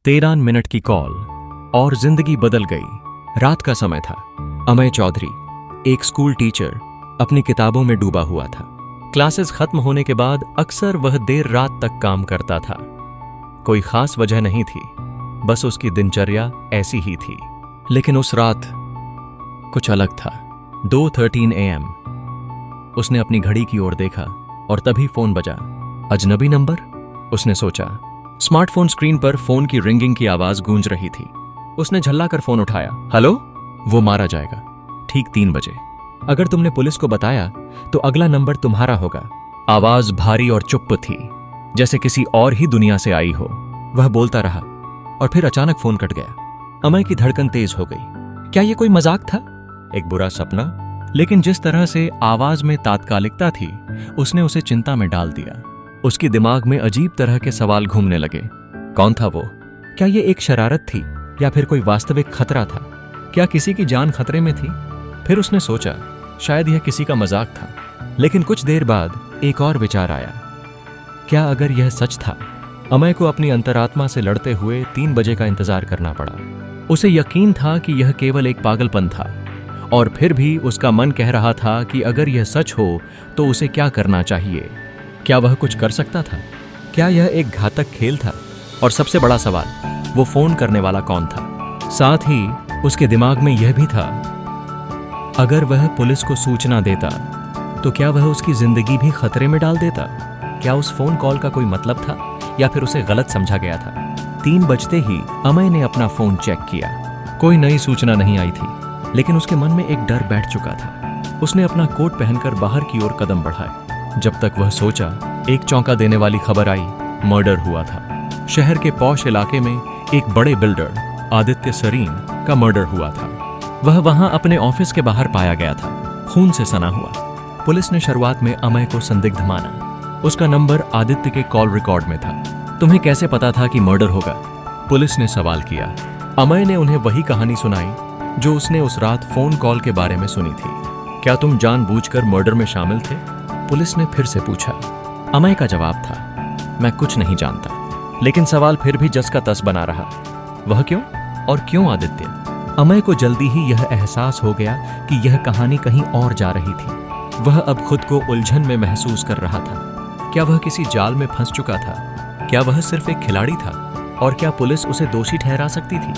13 minute की call और जिंदगी बदल गई। रात का समय था। अमय चौधरी, एक स्कूल टीचर, अपनी किताबों में डूबा हुआ था। क्लासेस खत्म होने के बाद अक्सर वह देर रात तक काम करता था। कोई खास वजह नहीं थी, बस उसकी दिनचर्या ऐसी ही थी। लेकिन उस रात कुछ अलग था। 2:13 AM। उसने अपनी घड़ी की ओर देखा और तभी फोन बजा। अजनबी नंबर, उसने सोचा। स्मार्टफोन स्क्रीन पर फोन की रिंगिंग की आवाज गूंज रही थी। उसने झल्लाकर फोन उठाया। हेलो? वो मारा जाएगा ठीक 3 बजे। अगर तुमने पुलिस को बताया तो अगला नंबर तुम्हारा होगा। आवाज भारी और चुप्प थी, जैसे किसी और ही दुनिया से आई हो। वह बोलता रहा और फिर अचानक फोन कट गया। अमय की धड़कन तेज हो गई। क्या यह कोई मजाक था? एक बुरा सपना? लेकिन जिस तरह से आवाज में तात्कालिकता थी, उसने उसे चिंता में डाल दिया। उसकी दिमाग में अजीब तरह के सवाल घूमने लगे। कौन था वो? क्या ये एक शरारत थी या फिर कोई वास्तविक खतरा था? क्या किसी की जान खतरे में थी? फिर उसने सोचा, शायद यह किसी का मजाक था। लेकिन कुछ देर बाद एक और विचार आया। क्या अगर यह सच था? अमय को अपनी अंतरात्मा से लड़ते हुए 3 बजे का इंतजार करना पड़ा। उसे यकीन था कि यह केवल एक पागलपन था, और फिर भी उसका मन कह रहा था कि अगर यह सच हो तो उसे क्या करना चाहिए। क्या वह कुछ कर सकता था? क्या यह एक घातक खेल था? और सबसे बड़ा सवाल, वो फोन करने वाला कौन था? साथ ही उसके दिमाग में यह भी था, अगर वह पुलिस को सूचना देता तो क्या वह उसकी जिंदगी भी खतरे में डाल देता? क्या उस फोन कॉल का कोई मतलब था या फिर उसे गलत समझा गया था? 3 बजते ही अमय ने अपना फोन चेक किया। कोई नई सूचना नहीं आई थी, लेकिन उसके मन में एक डर बैठ चुका था। उसने अपना कोट पहनकर बाहर की ओर कदम बढ़ाए। जब तक वह सोचा, एक चौंका देने वाली खबर आई। मर्डर हुआ था। शहर के पॉश इलाके में एक बड़े बिल्डर आदित्य सरीन का मर्डर हुआ था। वह वहां अपने ऑफिस के बाहर पाया गया था, खून से सना हुआ। पुलिस ने शुरुआत में अमय को संदिग्ध माना। उसका नंबर आदित्य के कॉल रिकॉर्ड में था। तुम्हें कैसे पता था कि मर्डर होगा? पुलिस ने सवाल किया। अमय ने उन्हें वही कहानी सुनाई जो उसने उस रात फोन कॉल के बारे में सुनी थी। क्या तुम जानबूझकर मर्डर में शामिल थे? पुलिस ने फिर से पूछा। अमय का जवाब था, मैं कुछ नहीं जानता। लेकिन सवाल फिर भी जस का तस बना रहा। वह क्यों? और क्यों आदित्य? अमय को जल्दी ही यह एहसास हो गया कि यह कहानी कहीं और जा रही थी। वह अब खुद को उलझन में महसूस कर रहा था। क्या वह किसी जाल में फंस चुका था? क्या वह सिर्फ एक खिलाड़ी था? और क्या पुलिस उसे दोषी ठहरा सकती थी?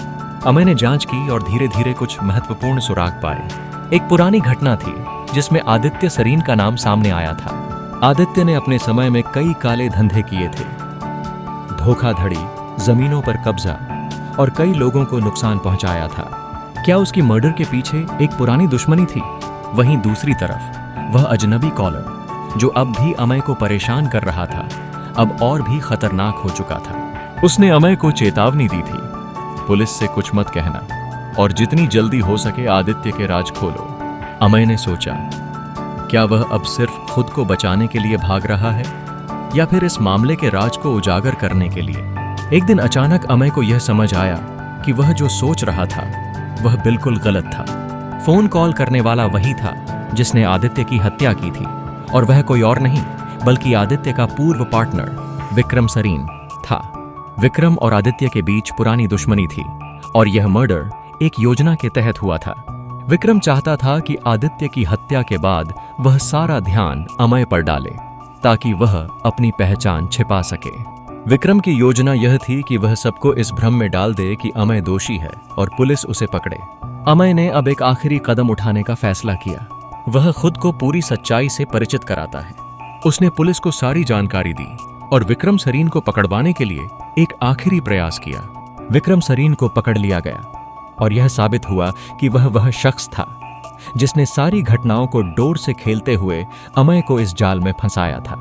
अमय ने जांच की और धीरे धीरे कुछ महत्वपूर्ण सुराग पाए। एक पुरानी घटना थी जिसमें आदित्य सरीन का नाम सामने आया था। आदित्य ने अपने समय में कई काले धंधे किए थे। धोखाधड़ी, जमीनों पर कब्जा और कई लोगों को नुकसान पहुंचाया था। क्या उसकी मर्डर के पीछे एक पुरानी दुश्मनी थी? वहीं दूसरी तरफ वह अजनबी कॉलर, जो अब भी अमय को परेशान कर रहा था, अब और भी खतरनाक हो चुका था। उसने अमय को चेतावनी दी थी, पुलिस से कुछ मत कहना और जितनी जल्दी हो सके आदित्य के राज खोलो। अमय ने सोचा, क्या वह अब सिर्फ खुद को बचाने के लिए भाग रहा है या फिर इस मामले के राज को उजागर करने के लिए? एक दिन अचानक अमय को यह समझ आया कि वह जो सोच रहा था वह बिल्कुल गलत था। फोन कॉल करने वाला वही था जिसने आदित्य की हत्या की थी, और वह कोई और नहीं बल्कि आदित्य का पूर्व पार्टनर विक्रम सरीन था। विक्रम और आदित्य के बीच पुरानी दुश्मनी थी और यह मर्डर एक योजना के तहत हुआ था। विक्रम चाहता था कि आदित्य की हत्या के बाद वह सारा ध्यान अमय पर डाले ताकि वह अपनी पहचान छिपा सके। विक्रम की योजना यह थी कि वह सबको इस भ्रम में डाल दे कि अमय दोषी है और पुलिस उसे पकड़े। अमय ने अब एक आखिरी कदम उठाने का फैसला किया। वह खुद को पूरी सच्चाई से परिचित कराता है। उसने पुलिस को सारी जानकारी दी और विक्रम सरीन को पकड़वाने के लिए एक आखिरी प्रयास किया। विक्रम सरीन को पकड़ लिया गया और यह साबित हुआ कि वह शख्स था जिसने सारी घटनाओं को डोर से खेलते हुए अमय को इस जाल में फंसाया था।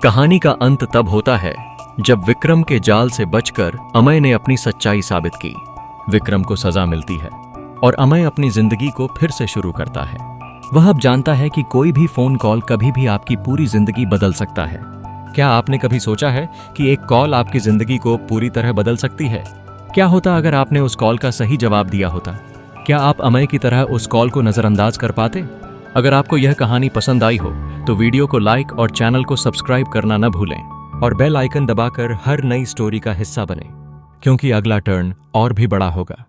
कहानी का अंत तब होता है जब विक्रम के जाल से बचकर अमय ने अपनी सच्चाई साबित की। विक्रम को सजा मिलती है और अमय अपनी जिंदगी को फिर से शुरू करता है। वह अब जानता है कि कोई भी फोन कॉल कभी भी आपकी पूरी जिंदगी बदल सकता है। क्या आपने कभी सोचा है कि एक कॉल आपकी जिंदगी को पूरी तरह बदल सकती है? क्या होता अगर आपने उस कॉल का सही जवाब दिया होता? क्या आप अमय की तरह उस कॉल को नजरअंदाज कर पाते? अगर आपको यह कहानी पसंद आई हो तो वीडियो को लाइक और चैनल को सब्सक्राइब करना न भूलें और बेल आइकन दबाकर हर नई स्टोरी का हिस्सा बनें। क्योंकि अगला टर्न और भी बड़ा होगा।